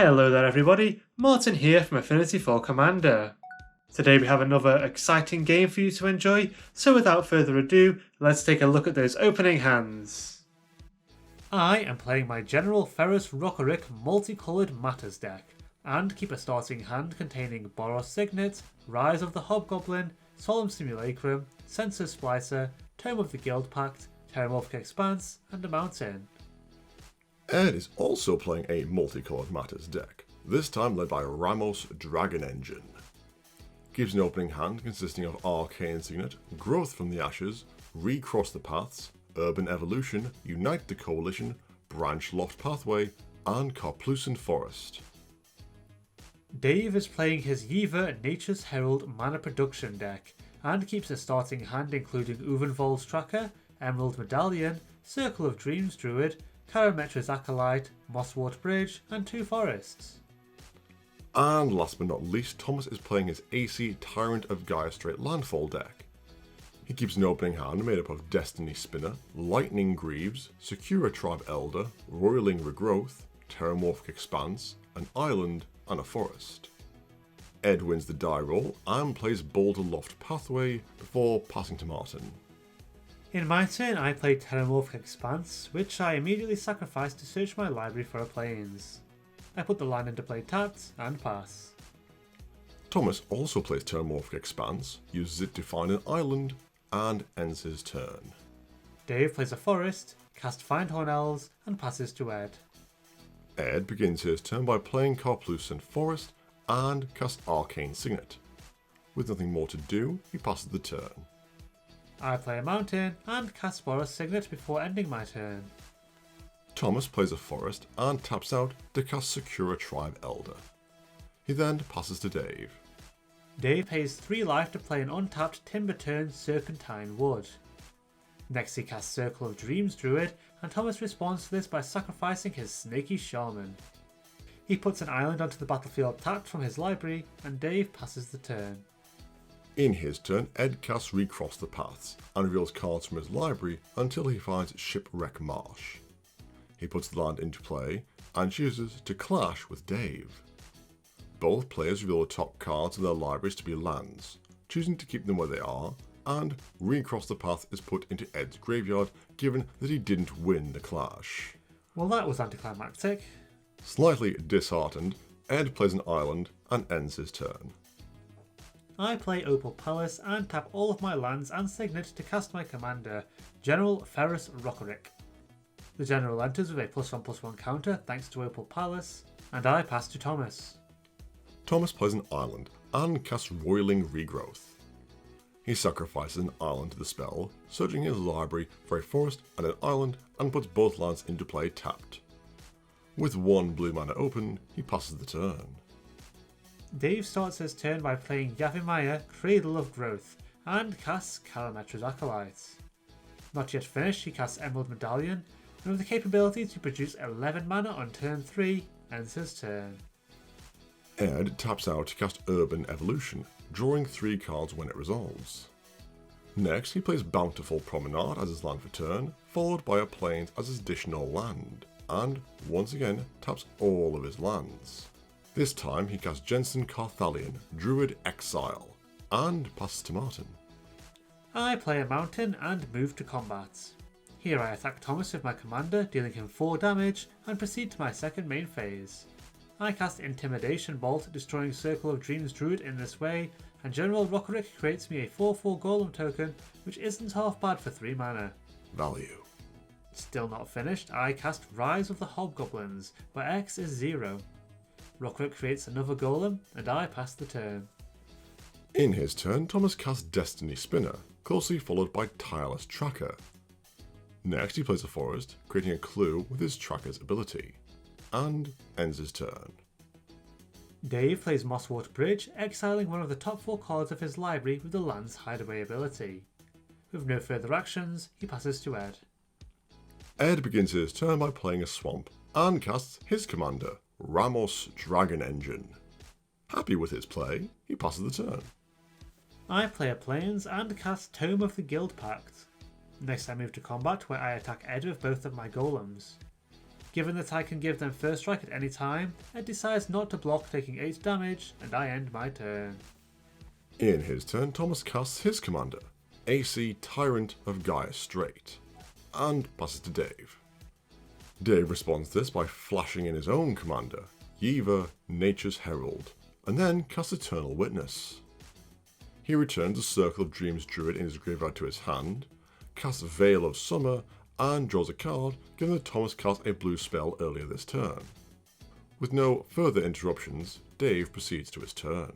Hello there everybody, Martin here from Affinity for Commander. Today we have another exciting game for you to enjoy, so without further ado, let's take a look at those opening hands. I am playing my General Ferrous Rokiric Multicoloured Matters deck, and keep a starting hand containing Boros Signet, Rise of the Hobgoblin, Solemn Simulacrum, Census Splicer, Tome of the Guild Pact, Terramorphic Expanse, and a Mountain. Ed is also playing a Multicoloured Matters deck, this time led by Ramos Dragon Engine. Keeps an opening hand consisting of Arcane Signet, Growth from the Ashes, Recross the Paths, Urban Evolution, Unite the Coalition, Branch Loft Pathway, and Carplucent Forest. Dave is playing his Yeva Nature's Herald Mana Production deck, and keeps a starting hand including Uvenvol's Tracker, Emerald Medallion, Circle of Dreams Druid, Karametra's Acolyte, Mosswort Bridge, and 2 forests. And last but not least, Thomas is playing his Aesi Tyrant of Gaia Strait Landfall deck. He keeps an opening hand made up of Destiny Spinner, Lightning Greaves, Secura Tribe Elder, Roiling Regrowth, Terramorphic Expanse, an Island, and a Forest. Ed wins the die roll and plays Boulder Loft Pathway before passing to Martin. In my turn I play Terramorphic Expanse, which I immediately sacrifice to search my library for a plains. I put the land into play tapped and pass. Thomas also plays Terramorphic Expanse, uses it to find an island, and ends his turn. Dave plays a forest, casts Findhorn Elves, and passes to Ed. Ed begins his turn by playing Carplucent Forest and casts Arcane Signet. With nothing more to do, he passes the turn. I play a mountain and cast Boros Signet before ending my turn. Thomas plays a forest and taps out to cast Secura Tribe Elder. He then passes to Dave. Dave pays 3 life to play an untapped Timber Turn Serpentine Wood. Next he casts Circle of Dreams Druid, and Thomas responds to this by sacrificing his Snaky Shaman. He puts an island onto the battlefield tapped from his library, and Dave passes the turn. In his turn, Ed casts Recross the Paths and reveals cards from his library until he finds Shipwreck Marsh. He puts the land into play and chooses to clash with Dave. Both players reveal the top cards of their libraries to be lands, choosing to keep them where they are, and Recross the Path is put into Ed's graveyard given that he didn't win the clash. Well, that was anticlimactic. Slightly disheartened, Ed plays an island and ends his turn. I play Opal Palace and tap all of my lands and Signet to cast my commander, General Ferrous Rokiric. The General enters with a +1/+1 counter thanks to Opal Palace, and I pass to Thomas. Thomas plays an island and casts Roiling Regrowth. He sacrifices an island to the spell, searching his library for a forest and an island, and puts both lands into play tapped. With 1 blue mana open, he passes the turn. Dave starts his turn by playing Yavimaya, Cradle of Growth, and casts Karametra's Acolyte. Not yet finished, he casts Emerald Medallion, and with the capability to produce 11 mana on turn 3, ends his turn. Ed taps out to cast Urban Evolution, drawing 3 cards when it resolves. Next, he plays Bountiful Promenade as his land for turn, followed by a Plains as his additional land, and once again taps all of his lands. This time he casts Jensen Carthalion, Druid Exile, and passes to Martin. I play a mountain and move to combat. Here I attack Thomas with my commander, dealing him 4 damage, and proceed to my second main phase. I cast Intimidation Bolt, destroying Circle of Dreams Druid in this way, and General Rokiric creates me a 4/4 Golem token, which isn't half bad for 3 mana. Value. Still not finished, I cast Rise of the Hobgoblins, where X is 0. Rokiric creates another Golem, and I pass the turn. In his turn, Thomas casts Destiny Spinner, closely followed by Tireless Tracker. Next he plays a forest, creating a clue with his Tracker's ability, and ends his turn. Dave plays Mosswort Bridge, exiling one of the top 4 cards of his library with the land's Hideaway ability. With no further actions, he passes to Ed. Ed begins his turn by playing a swamp, and casts his commander, Ramos Dragon Engine. Happy with his play, he passes the turn. I play a Plains and cast Tome of the Guild Pact. Next I move to combat, where I attack Ed with both of my golems. Given that I can give them first strike at any time, Ed decides not to block, taking 8 damage, and I end my turn. In his turn, Thomas casts his commander, Aesi, Tyrant of Gaia Strait, and passes to Dave. Dave responds to this by flashing in his own commander, Yeva, Nature's Herald, and then casts Eternal Witness. He returns a Circle of Dreams Druid in his graveyard to his hand, casts Veil of Summer, and draws a card, given that Thomas cast a blue spell earlier this turn. With no further interruptions, Dave proceeds to his turn.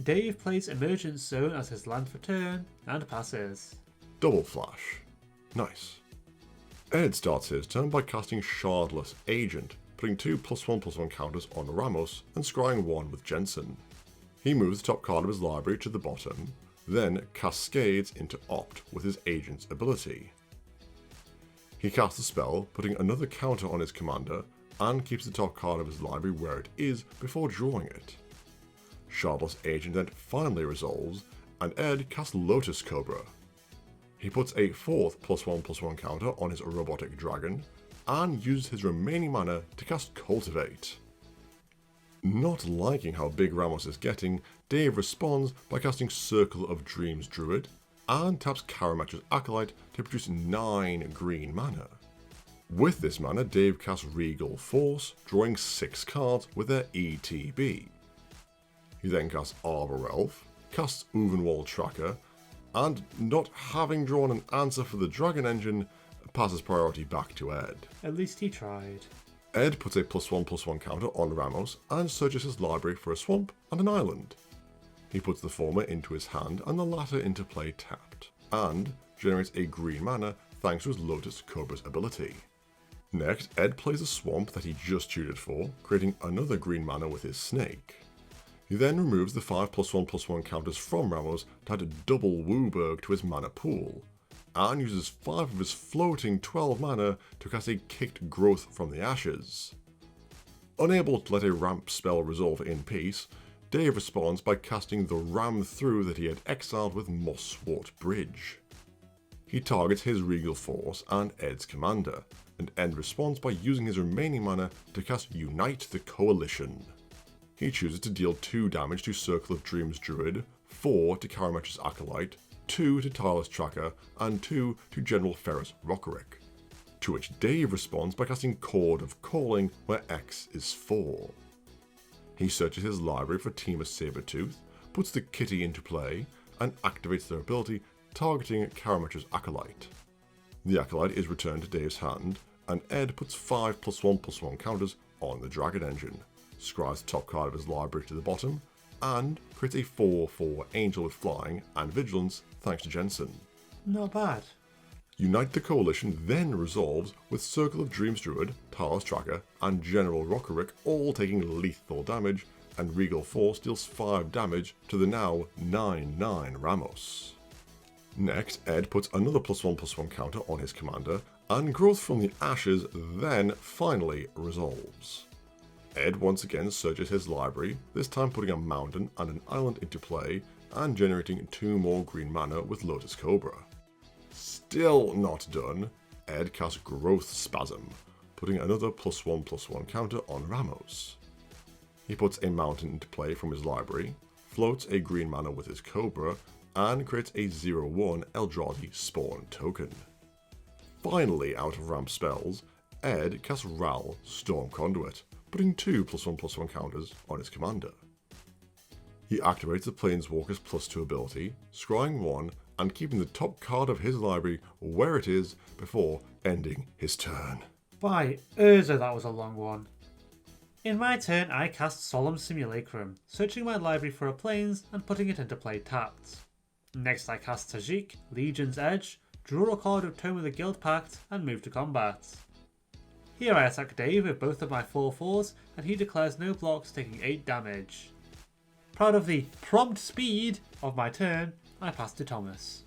Dave plays Emergent Zone as his land for turn, and passes. Double flash. Nice. Ed starts his turn by casting Shardless Agent, putting 2 +1/+1 counters on Ramos and scrying 1 with Jensen. He moves the top card of his library to the bottom, then cascades into Opt with his Agent's ability. He casts a spell, putting another counter on his commander, and keeps the top card of his library where it is before drawing it. Shardless Agent then finally resolves, and Ed casts Lotus Cobra. He puts a 4th +1/+1 counter on his Robotic Dragon, and uses his remaining mana to cast Cultivate. Not liking how big Ramos is getting, Dave responds by casting Circle of Dreams Druid, and taps Karametra's Acolyte to produce 9 green mana. With this mana, Dave casts Regal Force, drawing 6 cards with their ETB. He then casts Arbor Elf, casts Uvenwald Tracker, and not having drawn an answer for the Dragon Engine, passes priority back to Ed. At least he tried. Ed puts a +1/+1 counter on Ramos and searches his library for a swamp and an island. He puts the former into his hand and the latter into play tapped, and generates a green mana thanks to his Lotus Cobra's ability. Next, Ed plays a swamp that he just tutored for, creating another green mana with his snake. He then removes the 5 +1/+1 counters from Ramos to add double Wooburg to his mana pool, and uses 5 of his floating 12 mana to cast a Kicked Growth from the Ashes. Unable to let a ramp spell resolve in peace, Dave responds by casting the Ram Through that he had exiled with Moss-Swart Bridge. He targets his Regal Force and Ed's commander, and Ed responds by using his remaining mana to cast Unite the Coalition. He chooses to deal 2 damage to Circle of Dreams Druid, 4 to Karametra's Acolyte, 2 to Tireless Tracker, and 2 to General Ferrous Rokiric. To which Dave responds by casting Chord of Calling, where X is 4. He searches his library for Team Sabertooth, puts the Kitty into play, and activates their ability, targeting Karametra's Acolyte. The Acolyte is returned to Dave's hand, and Ed puts 5 +1/+1 counters on the Dragon Engine, scries the top card of his library to the bottom, and creates a 4/4 Angel with Flying and Vigilance thanks to Jensen. Not bad. Unite the Coalition then resolves with Circle of Dreams Druid, Tireless Tracker, and General Rokiric all taking lethal damage, and Regal Force deals 5 damage to the now 9/9 Ramos. Next, Ed puts another +1/+1 counter on his commander, and Growth from the Ashes then finally resolves. Ed once again searches his library, this time putting a mountain and an island into play, and generating 2 more green mana with Lotus Cobra. Still not done, Ed casts Growth Spasm, putting another +1/+1 counter on Ramos. He puts a mountain into play from his library, floats a green mana with his Cobra, and creates a 0/1 Eldrazi Spawn token. Finally out of ramp spells, Ed casts Ral Storm Conduit, putting 2 +1/+1 counters on his commander. He activates the Planeswalker's +2 ability, scrying 1 and keeping the top card of his library where it is before ending his turn. By Urza, that was a long one. In my turn, I cast Solemn Simulacrum, searching my library for a Plains and putting it into play tapped. Next I cast Tajik, Legion's Edge, draw a card of Tome of the Guild Pact, and move to combat. Here I attack Dave with both of my 4/4s, and he declares no blocks, taking 8 damage. Proud of the prompt speed of my turn, I pass to Thomas.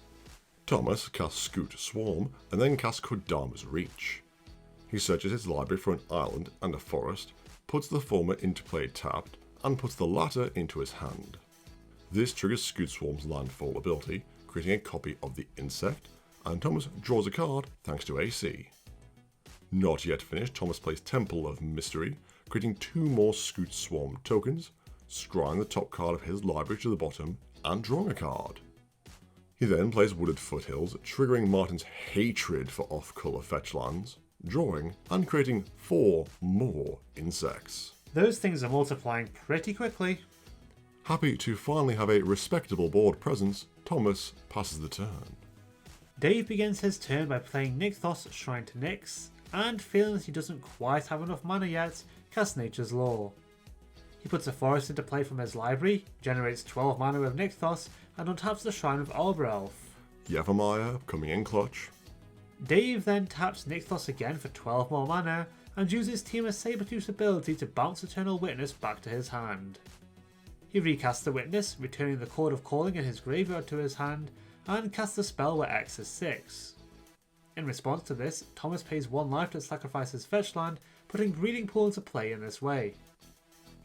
Thomas casts Scoot Swarm, and then casts Kodama's Reach. He searches his library for an island and a forest, puts the former into play tapped, and puts the latter into his hand. This triggers Scoot Swarm's landfall ability, creating a copy of the insect, and Thomas draws a card thanks to Aesi. Not yet finished, Thomas plays Temple of Mystery, creating 2 more Scoot Swarm tokens, scrying the top card of his library to the bottom, and drawing a card. He then plays Wooded Foothills, triggering Martin's hatred for off-colour fetch lands, drawing and creating 4 more insects. Those things are multiplying pretty quickly. Happy to finally have a respectable board presence, Thomas passes the turn. Dave begins his turn by playing Nykthos Shrine to Nyx, and feeling that he doesn't quite have enough mana yet, casts Nature's Law. He puts a forest into play from his library, generates 12 mana with Nykthos, and untaps the Shrine of Arborelf. Yeva coming in clutch. Dave then taps Nykthos again for 12 more mana, and uses Temur Sabertooth's ability to bounce Eternal Witness back to his hand. He recasts the Witness, returning the Chord of Calling in his graveyard to his hand, and casts the spell where X is 6. In response to this, Thomas pays 1 life to sacrifice his fetch land, putting Breeding Pool into play in this way.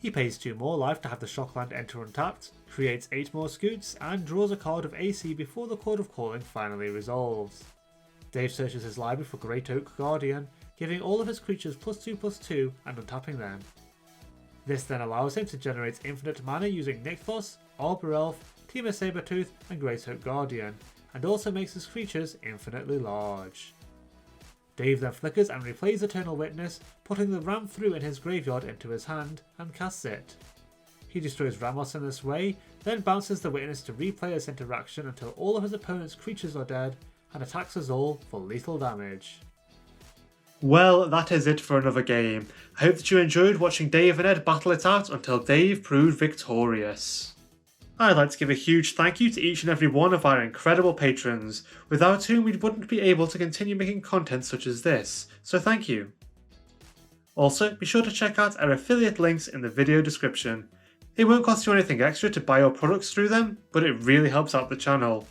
He pays 2 more life to have the Shockland enter untapped, creates 8 more Scoots, and draws a card of Aesi before the Chord of Calling finally resolves. Dave searches his library for Great Oak Guardian, giving all of his creatures +2/+2 and untapping them. This then allows him to generate infinite mana using Nykthos, Arborelf, Temur Sabertooth, and Great Oak Guardian, and also makes his creatures infinitely large. Dave then flickers and replays Eternal Witness, putting the Ram through in his graveyard into his hand, and casts it. He destroys Ramos in this way, then bounces the Witness to replay this interaction until all of his opponent's creatures are dead, and attacks us all for lethal damage. Well, that is it for another game. I hope that you enjoyed watching Dave and Ed battle it out until Dave proved victorious. I'd like to give a huge thank you to each and every one of our incredible patrons, without whom we wouldn't be able to continue making content such as this, so thank you. Also, be sure to check out our affiliate links in the video description. It won't cost you anything extra to buy your products through them, but it really helps out the channel.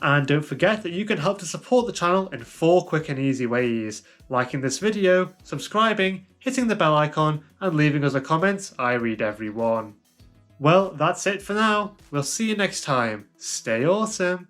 And don't forget that you can help to support the channel in 4 quick and easy ways: liking this video, subscribing, hitting the bell icon, and leaving us a comment. I read every one. Well, that's it for now. We'll see you next time. Stay awesome.